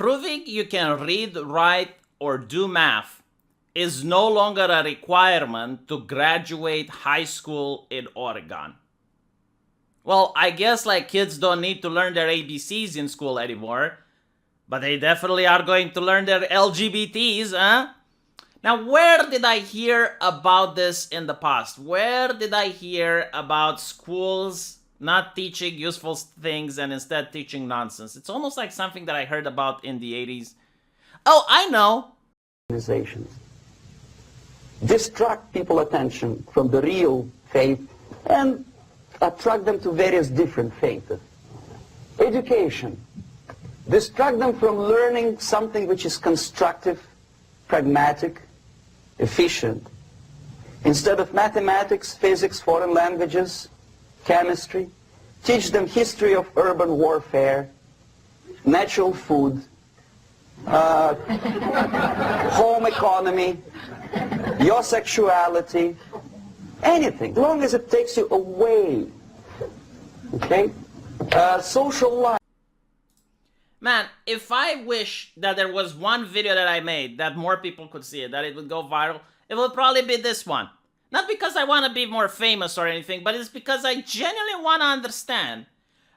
proving you can read, write, or do math is no longer a requirement to graduate high school in Oregon. Well, I guess like kids don't need to learn their ABCs in school anymore, but they definitely are going to learn their LGBTs, huh? Now, where did I hear about this in the past? Where did I hear about schools not teaching useful things and instead teaching nonsense? It's almost like something that I heard about in the 80s. Oh, I know. Organizations distract people's attention from the real faith and attract them to various different faiths. Education. Distract them from learning something which is constructive, pragmatic, efficient. Instead of mathematics, physics, foreign languages, chemistry, teach them history of urban warfare, natural food, home economy, your sexuality, anything, long as it takes you away, okay? Social life. Man, if I wish that there was one video that I made that more people could see it, that it would go viral, it would probably be this one. Not because I want to be more famous or anything, but it's because I genuinely want to understand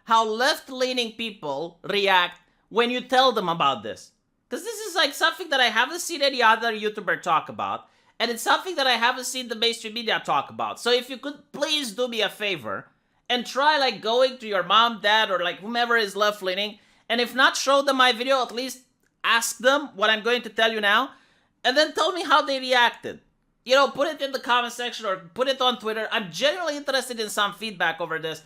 how left-leaning people react when you tell them about this. Because this is like something that I haven't seen any other YouTuber talk about, and it's something that I haven't seen the mainstream media talk about. So if you could please do me a favor and try like going to your mom, dad, or like whomever is left-leaning, and if not show them my video, at least ask them what I'm going to tell you now, and then tell me how they reacted. You know, put it in the comment section or put it on Twitter. I'm genuinely interested in some feedback over this.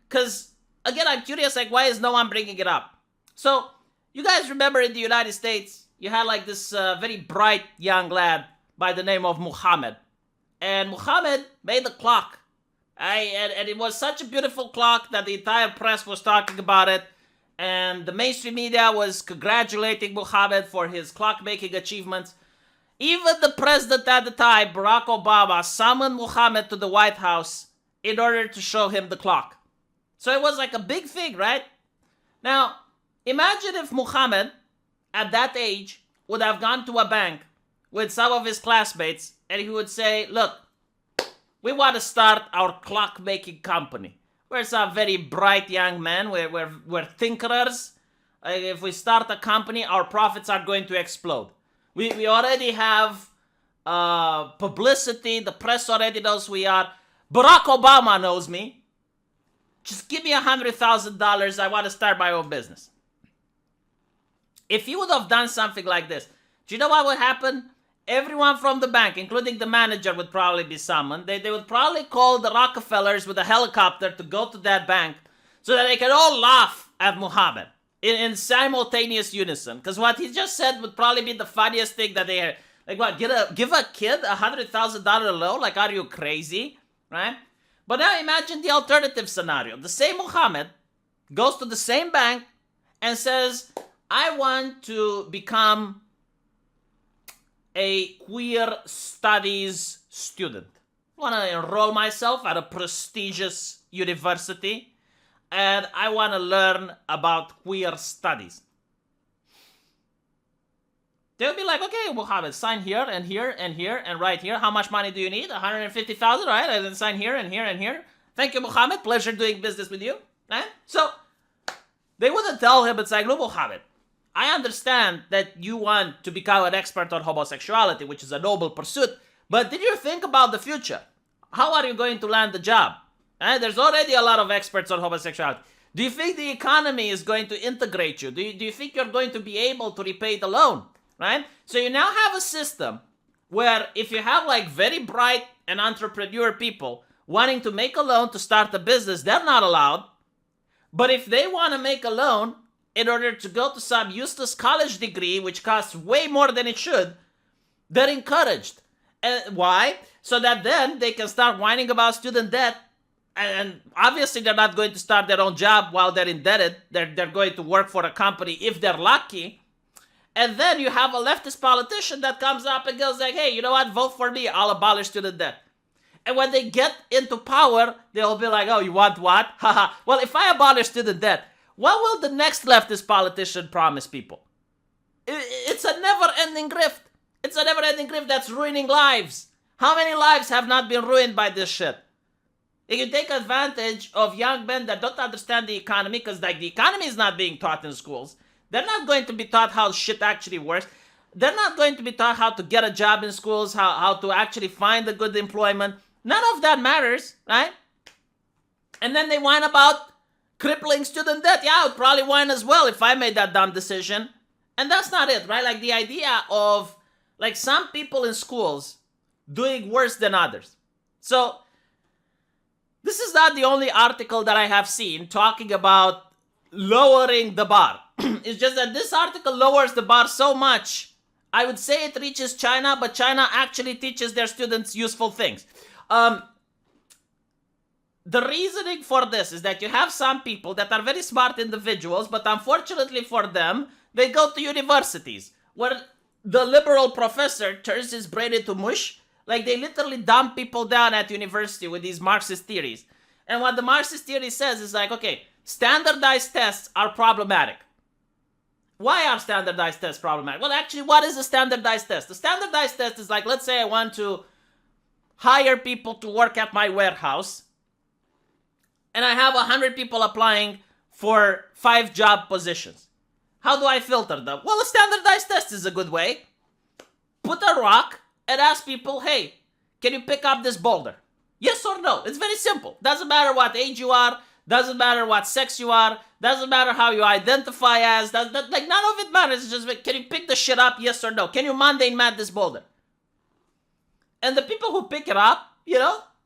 Because, again, I'm curious, like, why is no one bringing it up? So, you guys remember in the United States, you had like this very bright young lad by the name of Muhammad. And Muhammad made the clock. And it was such a beautiful clock that the entire press was talking about it. And the mainstream media was congratulating Muhammad for his clock-making achievements. Even the president at the time, Barack Obama, summoned Muhammad to the White House in order to show him the clock. So it was like a big thing, right? Now, imagine if Muhammad, at that age, would have gone to a bank with some of his classmates and he would say, look, we want to start our clock-making company. We're some very bright young men. We're thinkers. If we start a company, our profits are going to explode. We already have publicity. The press already knows who we are. Barack Obama knows me. Just give me $100,000. I want to start my own business. If he would have done something like this, do you know what would happen? Everyone from the bank, including the manager, would probably be summoned. They would probably call the Rockefellers with a helicopter to go to that bank so that they can all laugh at Muhammad in simultaneous unison. Because what he just said would probably be the funniest thing that they heard. Like, what, give a kid a $100,000 loan? Like, are you crazy? Right? But now imagine the alternative scenario. The same Muhammad goes to the same bank and says, I want to become a queer studies student. I want to enroll myself at a prestigious university and I want to learn about queer studies. They'll be like, okay, Muhammad, sign here and here and here and right here. How much money do you need? 150,000, right? And then sign here and here and here. Thank you, Muhammad. Pleasure doing business with you. Right? So they wouldn't tell him, it's like, look, Muhammad, I understand that you want to become an expert on homosexuality, which is a noble pursuit, but did you think about the future? How are you going to land the job? There's already a lot of experts on homosexuality. Do you think the economy is going to integrate you? Do you think you're going to be able to repay the loan? Right? So you now have a system where if you have like very bright and entrepreneur people wanting to make a loan to start a business, they're not allowed. But if they want to make a loan in order to go to some useless college degree, which costs way more than it should, they're encouraged. And why? So that then they can start whining about student debt. And obviously they're not going to start their own job while they're indebted. They're going to work for a company if they're lucky. And then you have a leftist politician that comes up and goes like, hey, you know what? Vote for me. I'll abolish student debt. And when they get into power, they'll be like, oh, you want what? Haha. Well, if I abolish student debt, what will the next leftist politician promise people? It's a never-ending grift. It's a never-ending grift that's ruining lives. How many lives have not been ruined by this shit? You take advantage of young men that don't understand the economy, because like the economy is not being taught in schools. They're not going to be taught how shit actually works. They're not going to be taught how to get a job in schools, how to actually find a good employment. None of that matters, right? And then they whine about crippling student debt. Yeah, I would probably whine as well if I made that dumb decision. And that's not it, right? Like the idea of like some people in schools doing worse than others. So this is not the only article that I have seen talking about lowering the bar. It's just that this article lowers the bar so much. I would say it reaches China, but China actually teaches their students useful things. The reasoning for this is that you have some people that are very smart individuals, but unfortunately for them, they go to universities where the liberal professor turns his brain into mush. Like they literally dump people down at university with these Marxist theories. And what the Marxist theory says is like, okay, standardized tests are problematic. Why are standardized tests problematic? Well, actually, what is a standardized test? The standardized test is like, let's say I want to hire people to work at my warehouse, and I have 100 people applying for 5 job positions. How do I filter them? Well, a standardized test is a good way. Put a rock and ask people, hey, can you pick up this boulder? Yes or no? It's very simple. Doesn't matter what age you are. Doesn't matter what sex you are. Doesn't matter how you identify as. Like none of it matters. It's just, can you pick the shit up? Yes or no? Can you mundane math this boulder? And the people who pick it up,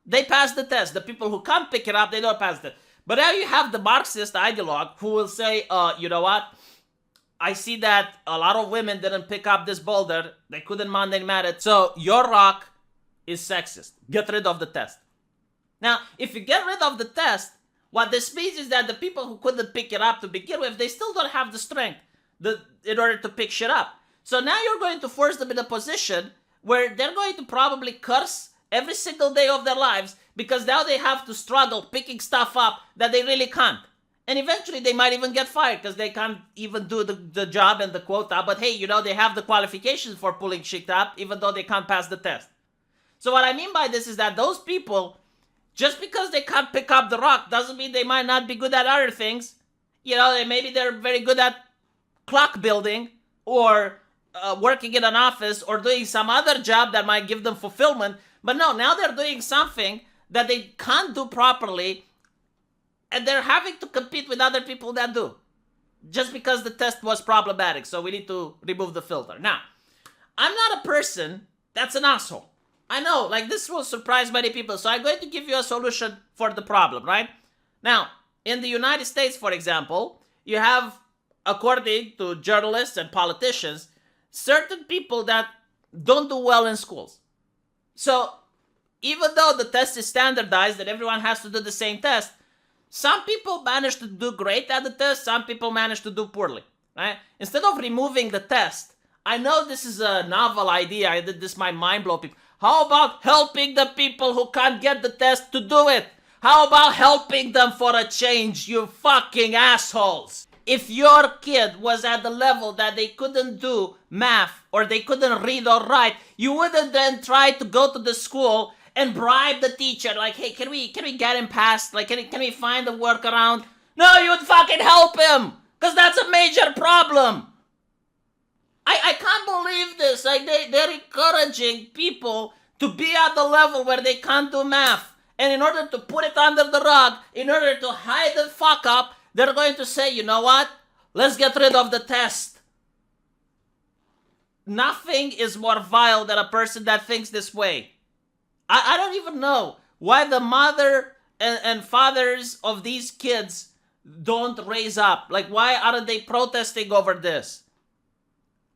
they pass the test. The people who can't pick it up, they don't pass it. But now you have the Marxist ideologue who will say, you know what? I see that a lot of women didn't pick up this boulder. They couldn't mundane math it. So your rock is sexist. Get rid of the test. Now, if you get rid of the test, what this means is that the people who couldn't pick it up to begin with, they still don't have the strength in order to pick shit up. So now you're going to force them in a position where they're going to probably curse every single day of their lives because now they have to struggle picking stuff up that they really can't. And eventually they might even get fired because they can't even do the job and the quota. But hey, they have the qualifications for pulling shit up even though they can't pass the test. So what I mean by this is that those people, just because they can't pick up the rock doesn't mean they might not be good at other things. Maybe they're very good at clock building or working in an office or doing some other job that might give them fulfillment. But no, now they're doing something that they can't do properly, and they're having to compete with other people that do, just because the test was problematic. So we need to remove the filter. Now, I'm not a person that's an asshole. I know, this will surprise many people. So I'm going to give you a solution for the problem, right? Now, in the United States, for example, you have, according to journalists and politicians, certain people that don't do well in schools. So even though the test is standardized and everyone has to do the same test, some people manage to do great at the test, some people manage to do poorly, right? Instead of removing the test, I know this is a novel idea, this might mind blow people. How about helping the people who can't get the test to do it? How about helping them for a change, you fucking assholes? If your kid was at the level that they couldn't do math or they couldn't read or write, you wouldn't then try to go to the school and bribe the teacher, like, hey, can we get him past? Like, can we find a workaround? No, you'd fucking help him, because that's a major problem. I can't believe this. Like, they're encouraging people to be at the level where they can't do math. And in order to put it under the rug, in order to hide the fuck up, they're going to say, you know what? Let's get rid of the test. Nothing is more vile than a person that thinks this way. I don't even know why the mother and fathers of these kids don't raise up. Like, why aren't they protesting over this?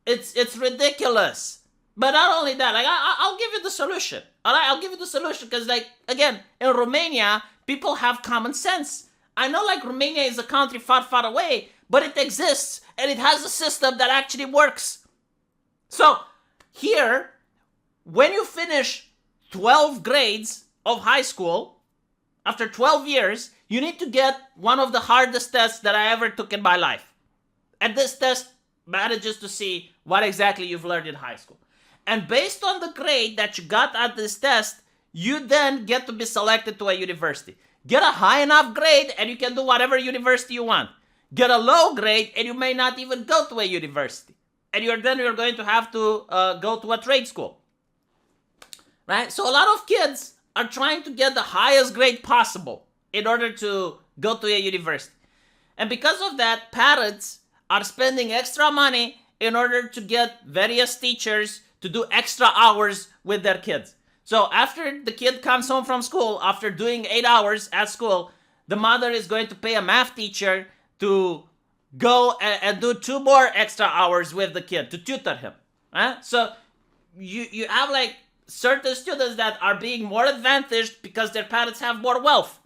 It's ridiculous. But not only that, I'll give you the solution. All right, I'll give you the solution because, again, in Romania, people have common sense. I know, Romania is a country far, far away, but it exists and it has a system that actually works. So, here, when you finish 12 grades of high school, after 12 years, you need to get one of the hardest tests that I ever took in my life. And this test manages to see what exactly you've learned in high school. And based on the grade that you got at this test, you then get to be selected to a university. Get a high enough grade and you can do whatever university you want. Get a low grade and you may not even go to a university. And you're going to have to go to a trade school. Right? So a lot of kids are trying to get the highest grade possible in order to go to a university. And because of that, parents are spending extra money in order to get various teachers to do extra hours with their kids. So after the kid comes home from school, after doing 8 hours at school, the mother is going to pay a math teacher to go and do 2 more extra hours with the kid to tutor him. Right? So you have like certain students that are being more advantaged because their parents have more wealth.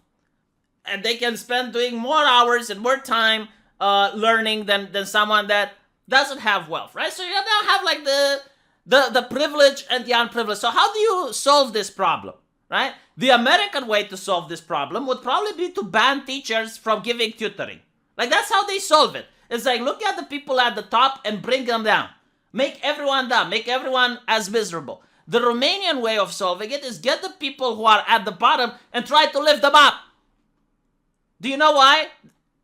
And they can spend doing more hours and more time learning than someone that doesn't have wealth, right? So you now have like the privileged and the unprivileged. So how do you solve this problem, right? The American way to solve this problem would probably be to ban teachers from giving tutoring. Like that's how they solve it. It's like look at the people at the top and bring them down. Make everyone down. Make everyone as miserable. The Romanian way of solving it is get the people who are at the bottom and try to lift them up. Do you know why?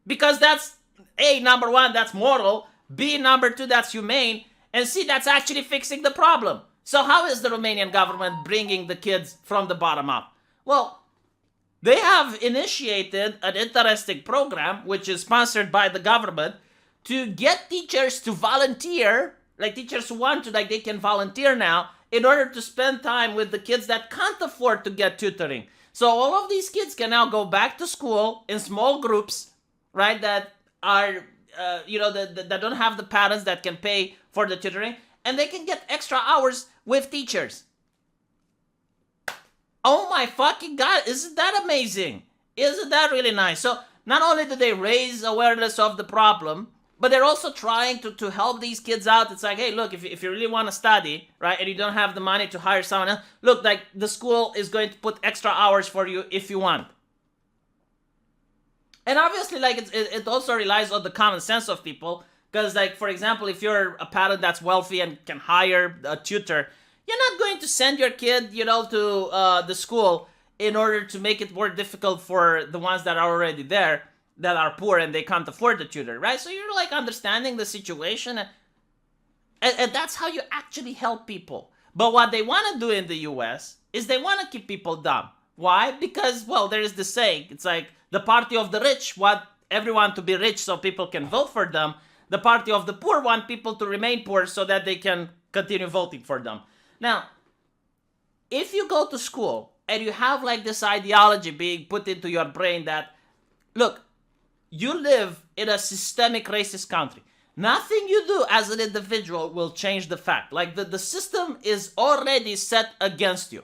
Because that's A, number one, that's moral. B, number two, that's humane. And C, that's actually fixing the problem. So how is the Romanian government bringing the kids from the bottom up? Well, they have initiated an interesting program, which is sponsored by the government, to get teachers to volunteer, like teachers who want to, like they can volunteer now, in order to spend time with the kids that can't afford to get tutoring. So all of these kids can now go back to school in small groups, right, that are, that don't have the parents that can pay for the tutoring, and they can get extra hours with teachers. Oh my fucking God, isn't that amazing? Isn't that really nice? So not only do they raise awareness of the problem, but they're also trying to help these kids out. It's like, hey, look, if you really want to study, right, and you don't have the money to hire someone else, look, like the school is going to put extra hours for you if you want. And obviously, like it also relies on the common sense of people, because, like, for example, if you're a parent that's wealthy and can hire a tutor, you're not going to send your kid, to the school in order to make it more difficult for the ones that are already there, that are poor and they can't afford the tutor, right? So you're like understanding the situation, and that's how you actually help people. But what they want to do in the US is they want to keep people dumb. Why? Because, well, there is the saying, it's like the party of the rich want everyone to be rich so people can vote for them. The party of the poor want people to remain poor so that they can continue voting for them. Now, if you go to school and you have like this ideology being put into your brain that, look, you live in a systemic racist country. Nothing you do as an individual will change the fact. Like the system is already set against you.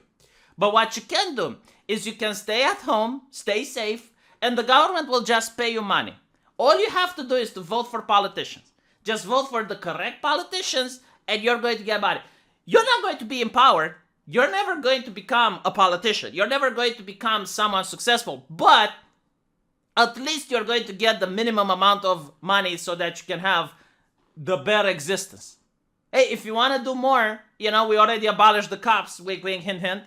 But what you can do is you can stay at home, stay safe, and the government will just pay you money. All you have to do is to vote for politicians. Just vote for the correct politicians and you're going to get money. You're not going to be empowered. You're never going to become a politician. You're never going to become someone successful. But at least you're going to get the minimum amount of money so that you can have the better existence. Hey, if you want to do more, we already abolished the cops. Wink, wink, hint, hint.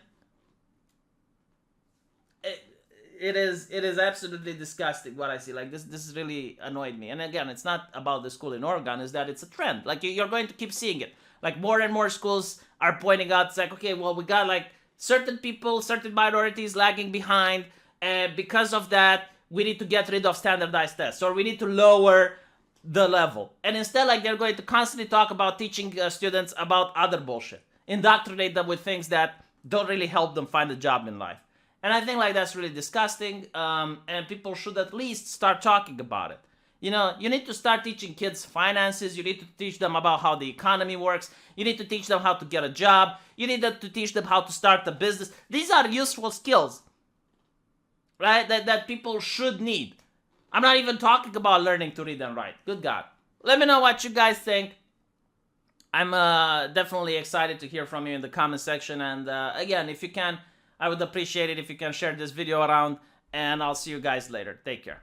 It is absolutely disgusting what I see. Like this really annoyed me. And again, it's not about the school in Oregon. It's that it's a trend. Like you're going to keep seeing it. Like more and more schools are pointing out. It's like, okay, well, we got like certain people, certain minorities lagging behind, and because of that, we need to get rid of standardized tests, or we need to lower the level. And instead, like, they're going to constantly talk about teaching students about other bullshit, indoctrinate them with things that don't really help them find a job in life. And I think like that's really disgusting, and people should at least start talking about it. You need to start teaching kids finances. You need to teach them about how the economy works. You need to teach them how to get a job. You need to teach them how to start a business. These are useful skills, right, that people should need. I'm not even talking about learning to read and write. Good God. Let me know what you guys think. I'm definitely excited to hear from you in the comment section. And again, if you can, I would appreciate it if you can share this video around. And I'll see you guys later. Take care.